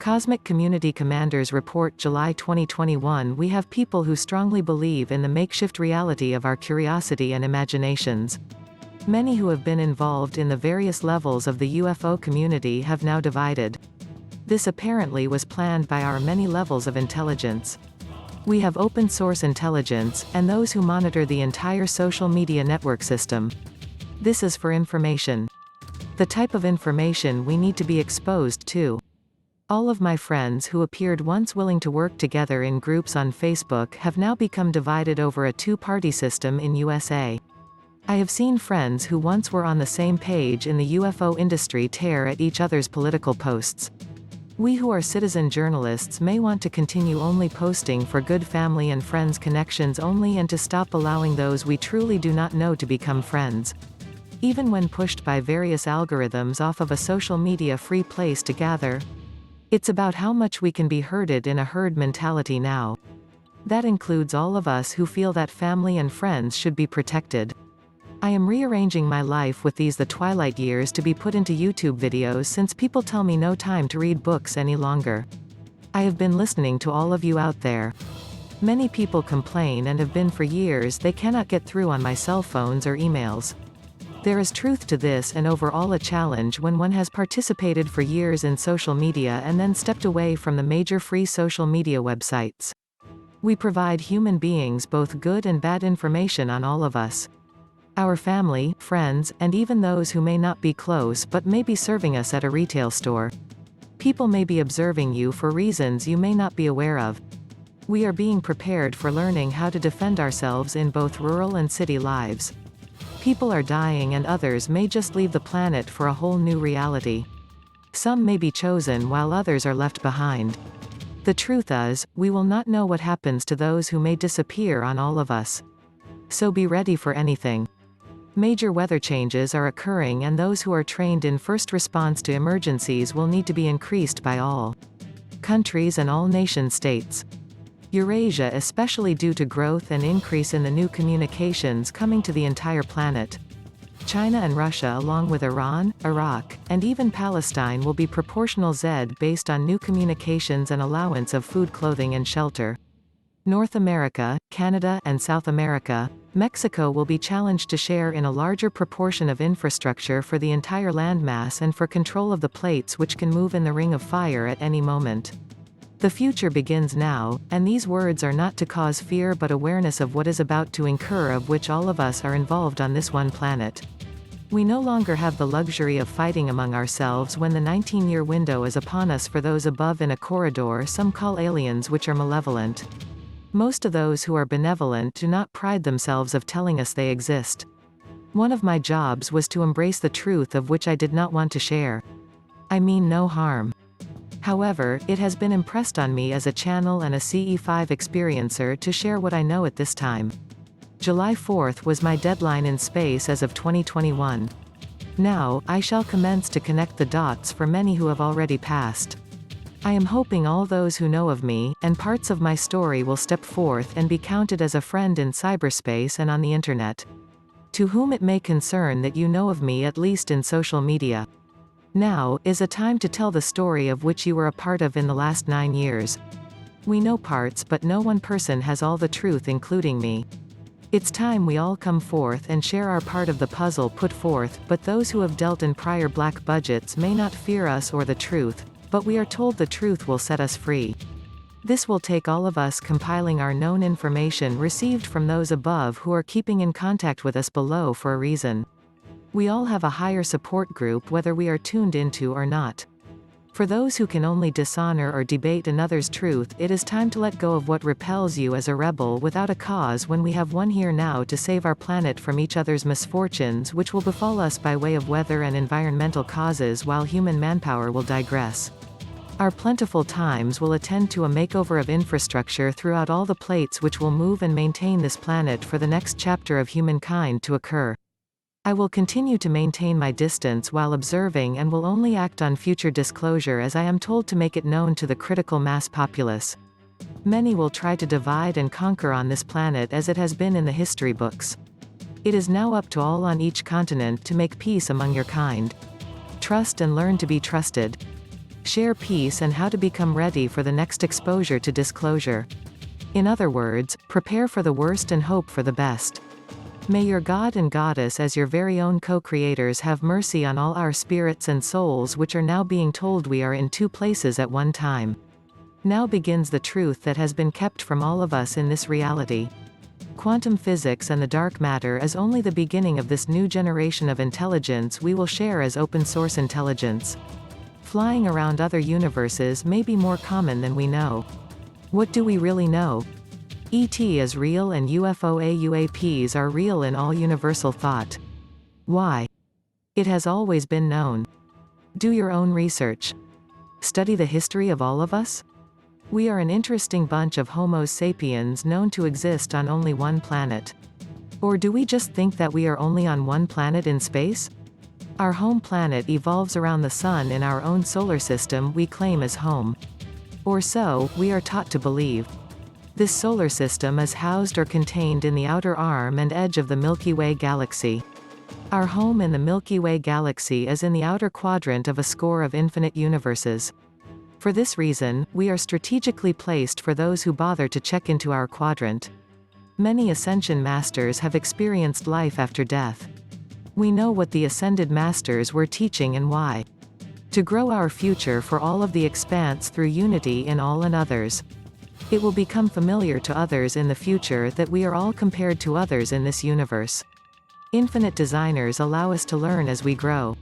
Cosmic Community Commanders Report July 2021. We have people who strongly believe in the makeshift reality of our curiosity and imaginations. Many who have been involved in the various levels of the UFO community have now divided. This apparently was planned by our many levels of intelligence. We have open source intelligence, and those who monitor the entire social media network system. This is for information. The type of information we need to be exposed to. All of my friends who appeared once willing to work together in groups on Facebook have now become divided over a two-party system in USA. I have seen friends who once were on the same page in the UFO industry tear at each other's political posts. We who are citizen journalists may want to continue only posting for good family and friends connections only, and to stop allowing those we truly do not know to become friends. Even when pushed by various algorithms off of a social media free place to gather. It's about how much we can be herded in a herd mentality now. That includes all of us who feel that family and friends should be protected. I am rearranging my life with these the twilight years to be put into YouTube videos, since people tell me no time to read books any longer. I have been listening to all of you out there. Many people complain and have been for years they cannot get through on my cell phones or emails. There is truth to this, and overall a challenge when one has participated for years in social media and then stepped away from the major free social media websites. We provide human beings both good and bad information on all of us. Our family, friends, and even those who may not be close but may be serving us at a retail store. People may be observing you for reasons you may not be aware of. We are being prepared for learning how to defend ourselves in both rural and city lives. People are dying, and others may just leave the planet for a whole new reality. Some may be chosen while others are left behind. The truth is, we will not know what happens to those who may disappear on all of us. So be ready for anything. Major weather changes are occurring, and those who are trained in first response to emergencies will need to be increased by all countries and all nation-states. Eurasia, especially due to growth and increase in the new communications coming to the entire planet. China and Russia, along with Iran, Iraq, and even Palestine, will be proportional Z based on new communications and allowance of food, clothing and shelter. North America, Canada, and South America, Mexico will be challenged to share in a larger proportion of infrastructure for the entire landmass and for control of the plates which can move in the ring of fire at any moment. The future begins now, and these words are not to cause fear but awareness of what is about to incur, of which all of us are involved on this one planet. We no longer have the luxury of fighting among ourselves when the 19-year window is upon us for those above in a corridor some call aliens, which are malevolent. Most of those who are benevolent do not pride themselves of telling us they exist. One of my jobs was to embrace the truth of which I did not want to share. I mean no harm. However, it has been impressed on me as a channel and a CE5 experiencer to share what I know at this time. July 4th was my deadline in space as of 2021. Now, I shall commence to connect the dots for many who have already passed. I am hoping all those who know of me, and parts of my story, will step forth and be counted as a friend in cyberspace and on the internet. To whom it may concern that you know of me, at least in social media. Now is a time to tell the story of which you were a part of in the last 9 years. We know parts, but no one person has all the truth, including me. It's time we all come forth and share our part of the puzzle put forth, but those who have dealt in prior black budgets may not fear us or the truth, but we are told the truth will set us free. This will take all of us compiling our known information received from those above who are keeping in contact with us below for a reason. We all have a higher support group, whether we are tuned into or not. For those who can only dishonor or debate another's truth, it is time to let go of what repels you as a rebel without a cause, when we have one here now to save our planet from each other's misfortunes which will befall us by way of weather and environmental causes, while human manpower will digress. Our plentiful times will attend to a makeover of infrastructure throughout all the plates which will move and maintain this planet for the next chapter of humankind to occur. I will continue to maintain my distance while observing, and will only act on future disclosure as I am told to make it known to the critical mass populace. Many will try to divide and conquer on this planet as it has been in the history books. It is now up to all on each continent to make peace among your kind. Trust and learn to be trusted. share peace, and how to become ready for the next exposure to disclosure. In other words, prepare for the worst and hope for the best. May your God and Goddess as your very own co-creators have mercy on all our spirits and souls which are now being told we are in two places at one time. Now begins the truth that has been kept from all of us in this reality. Quantum physics and the dark matter is only the beginning of this new generation of intelligence we will share as open source intelligence. Flying around other universes may be more common than we know. What do we really know? ET is real and UFO/UAPs are real in all universal thought. Why? It has always been known. Do your own research. Study the history of all of us? We are an interesting bunch of Homo sapiens known to exist on only one planet. Or do we just think that we are only on one planet in space? Our home planet evolves around the sun in our own solar system we claim as home. Or so, we are taught to believe. This solar system is housed or contained in the outer arm and edge of the Milky Way galaxy. Our home in the Milky Way galaxy is in the outer quadrant of a score of infinite universes. For this reason, we are strategically placed for those who bother to check into our quadrant. Many Ascension Masters have experienced life after death. We know what the Ascended Masters were teaching and why. To grow our future for all of the expanse through unity in all and others. It will become familiar to others in the future that we are all compared to others in this universe. Infinite designers allow us to learn as we grow.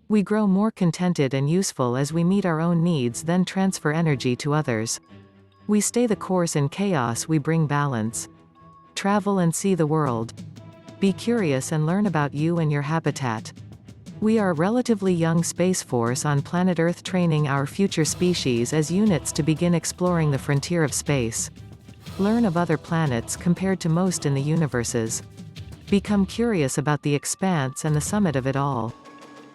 We grow more contented and useful as we meet our own needs, then transfer energy to others. We stay the course in chaos, we bring balance. Travel and see the world. Be curious and learn about you and your habitat. We are a relatively young space force on planet Earth training our future species as units to begin exploring the frontier of space. Learn of other planets compared to most in the universes. Become curious about the expanse and the summit of it all.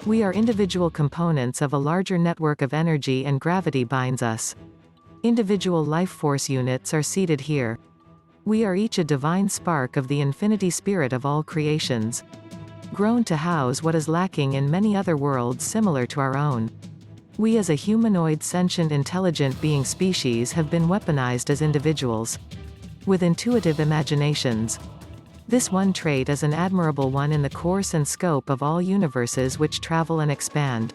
We are individual components of a larger network of energy, and gravity binds us. Individual life force units are seated here. We are each a divine spark of the infinity spirit of all creations. Grown to house what is lacking in many other worlds similar to our own. We as a humanoid sentient intelligent being species have been weaponized as individuals. With intuitive imaginations. This one trait is an admirable one in the course and scope of all universes which travel and expand.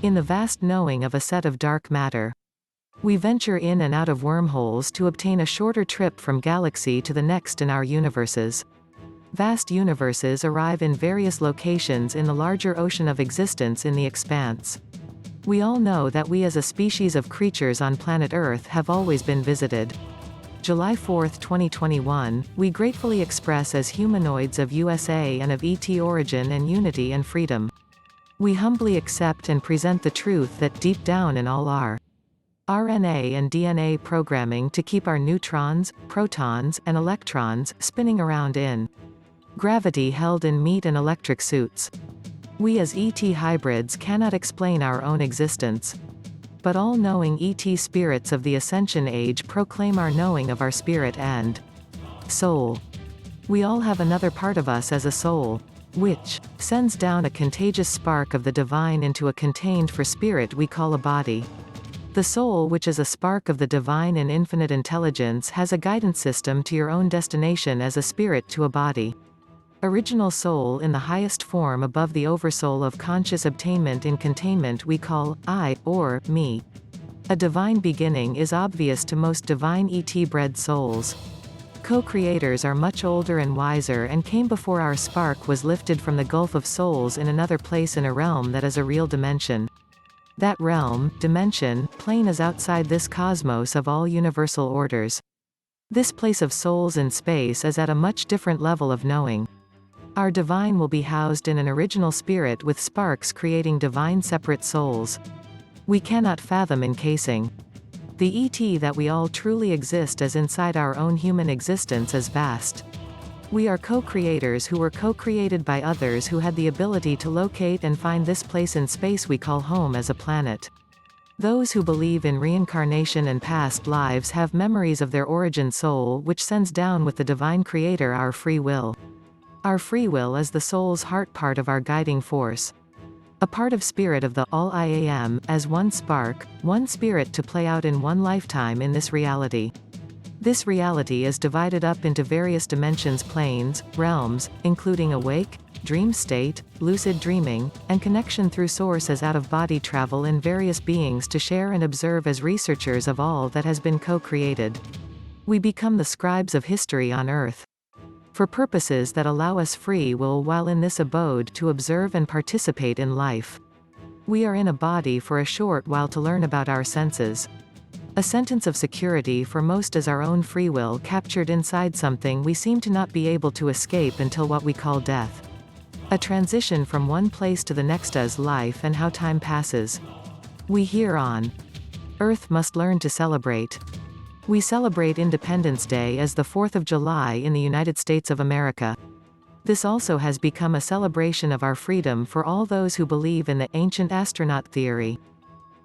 In the vast knowing of a set of dark matter. We venture in and out of wormholes to obtain a shorter trip from galaxy to the next in our universes. Vast universes arrive in various locations in the larger ocean of existence in the expanse. We all know that we as a species of creatures on planet Earth have always been visited. July 4, 2021, we gratefully express as humanoids of USA and of ET origin and unity and freedom. We humbly accept and present the truth that deep down in all our RNA and DNA programming to keep our neutrons, protons, and electrons spinning around in gravity held in meat and electric suits. We as ET hybrids cannot explain our own existence. But all-knowing ET spirits of the Ascension Age proclaim our knowing of our spirit and soul. We all have another part of us as a soul, which sends down a contagious spark of the divine into a contained for spirit we call a body. The soul, which is a spark of the divine and infinite intelligence, has a guidance system to your own destination as a spirit to a body. Original soul in the highest form above the oversoul of conscious obtainment in containment we call I, or me. A divine beginning is obvious to most divine ET-bred souls. Co-creators are much older and wiser and came before our spark was lifted from the gulf of souls in another place in a realm that is a real dimension. That realm, dimension, plane is outside this cosmos of all universal orders. This place of souls in space is at a much different level of knowing. Our divine will be housed in an original spirit with sparks creating divine separate souls. We cannot fathom encasing. The ET that we all truly exist as inside our own human existence is vast. We are co-creators who were co-created by others who had the ability to locate and find this place in space we call home as a planet. Those who believe in reincarnation and past lives have memories of their origin soul which sends down with the divine creator our free will. Our free will is the soul's heart part of our guiding force. A part of spirit of the All I Am, as one spark, one spirit to play out in one lifetime in this reality. This reality is divided up into various dimensions, planes, realms, including awake, dream state, lucid dreaming, and connection through source as out-of-body travel in various beings to share and observe as researchers of all that has been co-created. We become the scribes of history on earth. For purposes that allow us free will while in this abode to observe and participate in life. We are in a body for a short while to learn about our senses. A sentence of security for most is our own free will captured inside something we seem to not be able to escape until what we call death. A transition from one place to the next as life and how time passes. We here on Earth must learn to celebrate. We celebrate Independence Day as the 4th of July in the United States of America. This also has become a celebration of our freedom for all those who believe in the ancient astronaut theory.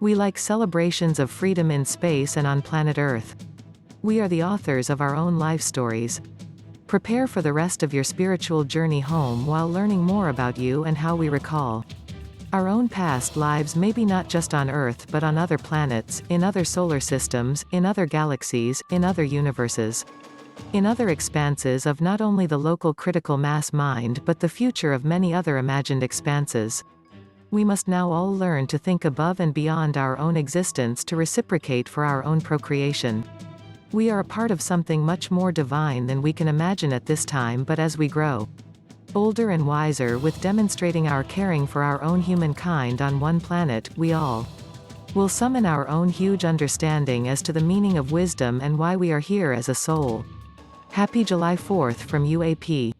We like celebrations of freedom in space and on planet Earth. We are the authors of our own life stories. Prepare for the rest of your spiritual journey home while learning more about you and how we recall our own past lives, maybe not just on Earth but on other planets, in other solar systems, in other galaxies, in other universes. In other expanses of not only the local critical mass mind but the future of many other imagined expanses. We must now all learn to think above and beyond our own existence to reciprocate for our own procreation. We are a part of something much more divine than we can imagine at this time, but as we grow older and wiser with demonstrating our caring for our own humankind on one planet, we all will summon our own huge understanding as to the meaning of wisdom and why we are here as a soul. Happy July 4th from UAP.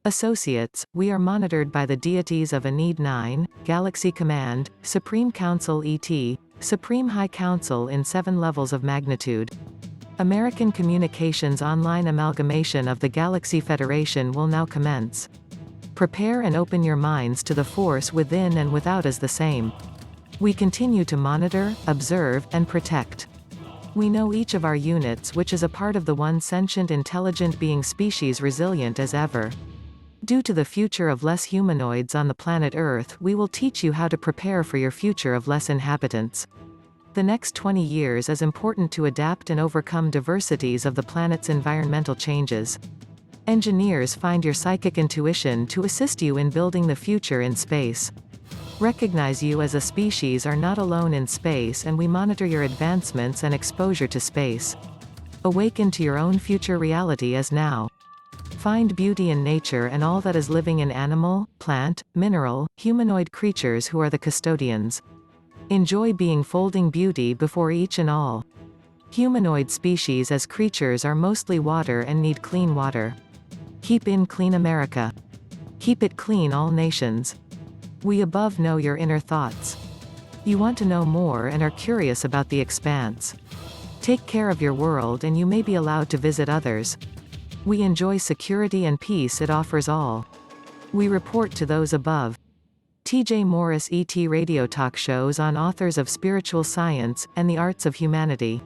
Associates, we are monitored by the deities of Enid 9, Galaxy Command, Supreme Council ET, Supreme High Council in 7 levels of magnitude. American Communications Online amalgamation of the Galaxy Federation will now commence. Prepare and open your minds to the force within and without as the same. We continue to monitor, observe, and protect. We know each of our units, which is a part of the one sentient intelligent being species resilient as ever. Due to the future of less humanoids on the planet Earth, we will teach you how to prepare for your future of less inhabitants. The next 20 years is important to adapt and overcome diversities of the planet's environmental changes. Engineers, find your psychic intuition to assist you in building the future in space. Recognize you as a species are not alone in space, and we monitor your advancements and exposure to space. Awaken to your own future reality as now. Find beauty in nature and all that is living in animal, plant, mineral, humanoid creatures who are the custodians. Enjoy being folding beauty before each and all. Humanoid species as creatures are mostly water and need clean water. Keep in clean America. Keep it clean all nations. We above know your inner thoughts. You want to know more and are curious about the expanse. Take care of your world and you may be allowed to visit others. We enjoy security and peace it offers all. We report to those above. T.J. Morris ET radio talk shows on authors of spiritual science and the arts of humanity.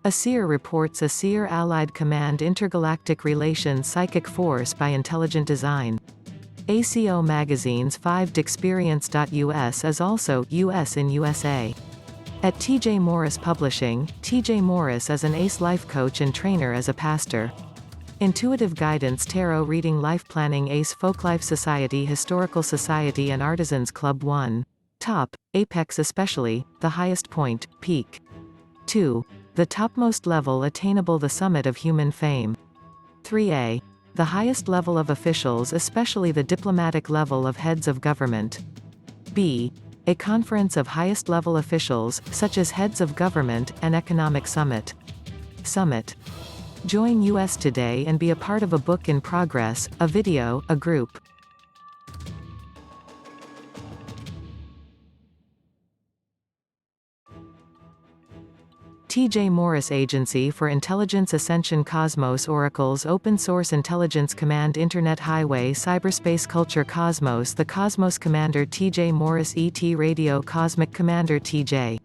ASEER reports ASEER Allied Command Intergalactic Relations Psychic Force by Intelligent Design. ACO Magazine's 5dexperience.us is also US in USA. At T.J. Morris Publishing, T.J. Morris is an ACE life coach and trainer as a pastor. Intuitive Guidance Tarot Reading Life Planning ACE Folklife Society Historical Society and Artisans Club 1. Top, Apex especially, the highest point, peak. 2. The topmost level attainable the summit of human fame. 3a. The highest level of officials especially the diplomatic level of heads of government. b. A conference of highest level officials, such as heads of government, and economic summit. Summit. Join US Today and be a part of a book in progress, a video, a group. T.J. Morris Agency for Intelligence Ascension Cosmos Oracles Open Source Intelligence Command Internet Highway Cyberspace Culture Cosmos The Cosmos Commander T.J. Morris ET Radio Cosmic Commander T.J.